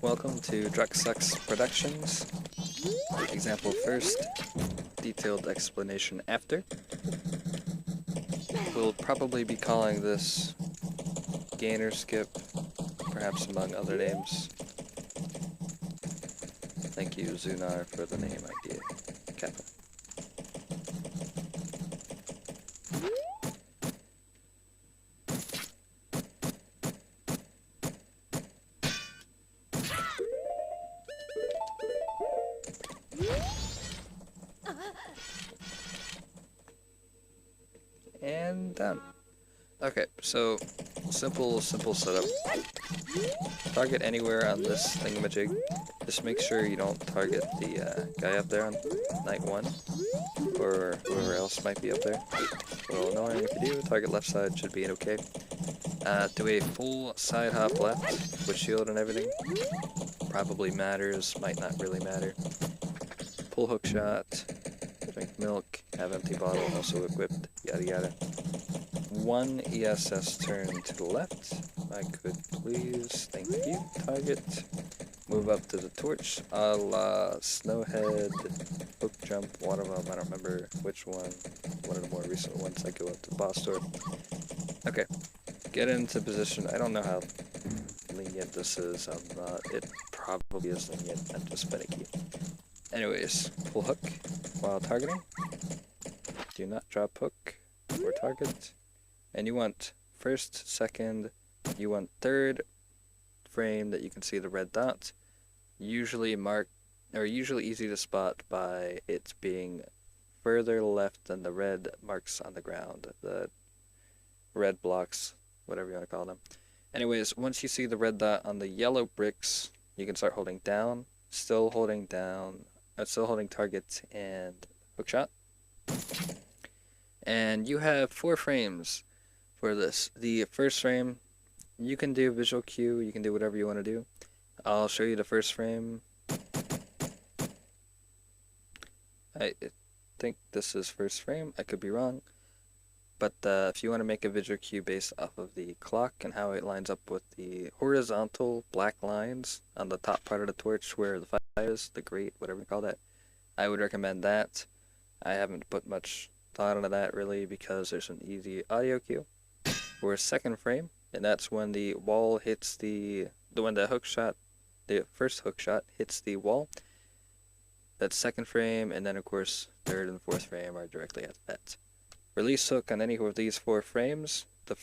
welcome to Druxux Productions. Example first, detailed explanation after. We'll probably be calling this gainer skip, perhaps among other names. Thank you, Zunar, for the name idea. Kappa. And done. Okay, so simple setup. Target anywhere on this thingamajig. Just make sure you don't target the guy up there on night 1, or whoever else might be up there. A little annoying if you do. Target left side should be okay. Do a full side hop left with shield and everything. Probably matters, might not really matter. Pull hook shot, drink milk, have empty bottle also equipped, yada yada. 1 ESS turn to the left, if I could please, thank you. Target, move up to the torch, a la Snowhead, hook jump, one of them, I don't remember which one of the more recent ones. I go up to the boss door. Okay, get into position. I don't know how lenient this is, it probably is lenient, I'm just finicky. Anyways, pull hook while targeting, do not drop hook or target. And you want first, second, you want third frame that you can see the red dot. Usually easy to spot by it being further left than the red marks on the ground. The red blocks, whatever you want to call them. Anyways, once you see the red dot on the yellow bricks, you can start holding down, still holding target and hookshot. And you have 4 frames for this. The first frame, you can do visual cue, you can do whatever you want to do. I'll show you the first frame. I think this is first frame, I could be wrong. But if you want to make a visual cue based off of the clock and how it lines up with the horizontal black lines on the top part of the torch where the fire is, the grate, whatever you call that, I would recommend that. I haven't put much thought into that really because there's an easy audio cue. For a second frame, and that's when the wall hits when the hook shot, the first hook shot hits the wall. That's second frame, and then of course third and fourth frame are directly after that. Release hook on any of these 4 frames. The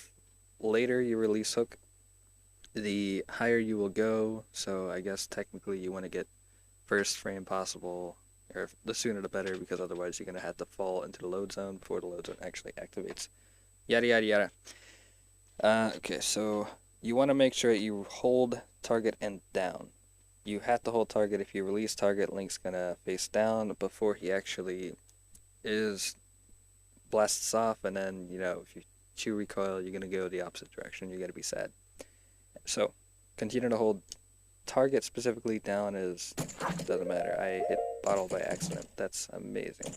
later you release hook, the higher you will go. So I guess technically you want to get first frame possible, or the sooner the better, because otherwise you're going to have to fall into the load zone before the load zone actually activates. Yada yada yada. Okay, so you want to make sure you hold target and down. You have to hold target. If you release target, Link's going to face down before he actually blasts off, and then, you know, if you chew recoil, you're going to go the opposite direction. You're going to be sad. So, continue to hold target specifically down doesn't matter. I hit bottle by accident. That's amazing.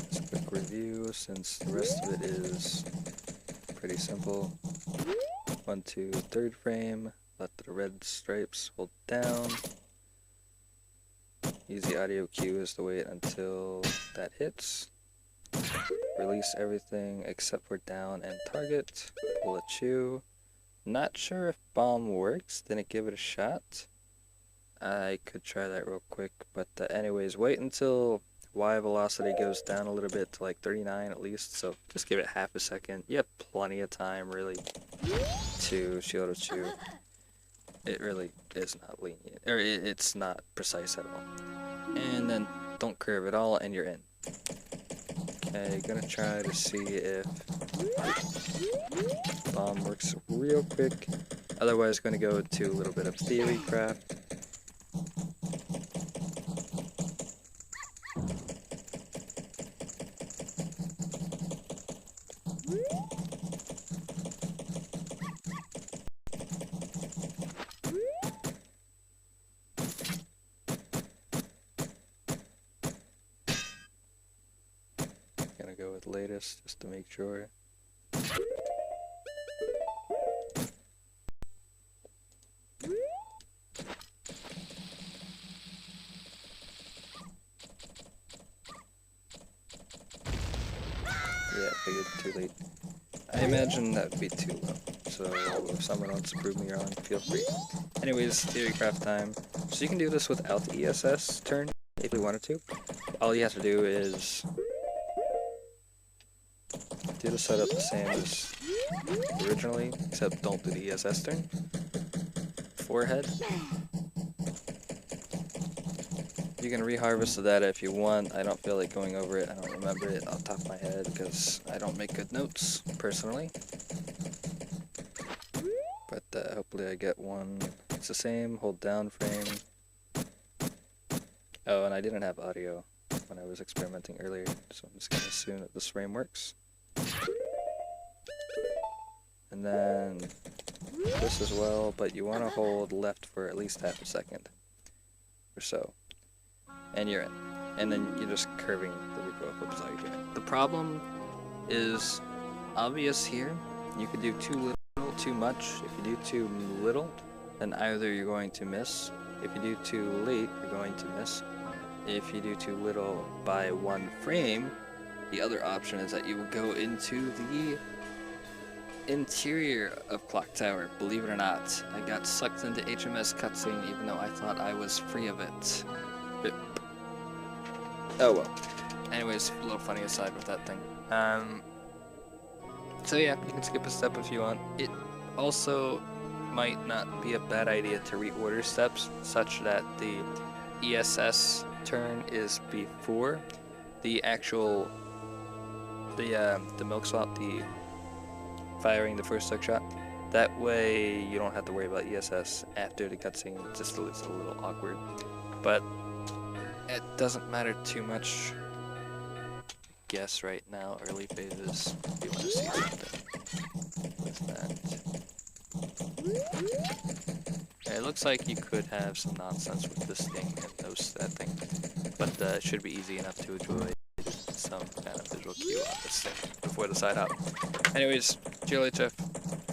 Just quick review since the rest of it is pretty simple. 1, 2, third frame. Let the red stripes hold down. Easy audio cue is to wait until that hits. Release everything except for down and target. Pull a chew. Not sure if bomb works. Didn't give it a shot. I could try that real quick, but anyways, wait until Y velocity goes down a little bit to like 39 at least, so just give it half a second. You have plenty of time really to shield or chew. It really is not lenient, or it's not precise at all. And then don't curve at all, and you're in. Okay, gonna try to see if bomb works real quick. Otherwise, gonna go to a little bit of theory craft. latest just to make sure. Yeah, figured too late. I imagine that would be too low. So if someone wants to prove me wrong, feel free. Anyways, theorycraft time. So you can do this without the ESS turn if you wanted to. All you have to do is do the setup the same as originally, except don't do the ESS turn. Forehead. You can reharvest the data if you want. I don't feel like going over it. I don't remember it off the top of my head because I don't make good notes, personally. But hopefully I get one. It's the same, hold down frame. Oh, and I didn't have audio when I was experimenting earlier, so I'm just going to assume that this frame works. And then this as well, but you want to hold left for at least half a second or so. And you're in. And then you're just curving the regrowth up, so you're doing. The problem is obvious here. You could do too little, too much. If you do too little, then either you're going to miss. If you do too late, you're going to miss. If you do too little by 1 frame, the other option is that you will go into the interior of Clock Tower. Believe it or not, I got sucked into HMS cutscene even though I thought I was free of it. Oh well. Anyways, a little funny aside with that thing. So yeah, you can skip a step if you want. It also might not be a bad idea to reorder steps such that the ESS turn is before the actual the milk swap, the firing the first hook shot. That way you don't have to worry about ESS after the cutscene. It just looks a little awkward, but it doesn't matter too much. I guess right now, early phases. If you want to see something with that. It looks like you could have some nonsense with this thing and that thing, but it should be easy enough to avoid some kind of visual cue on this thing before the side hop. Anyways, glhf.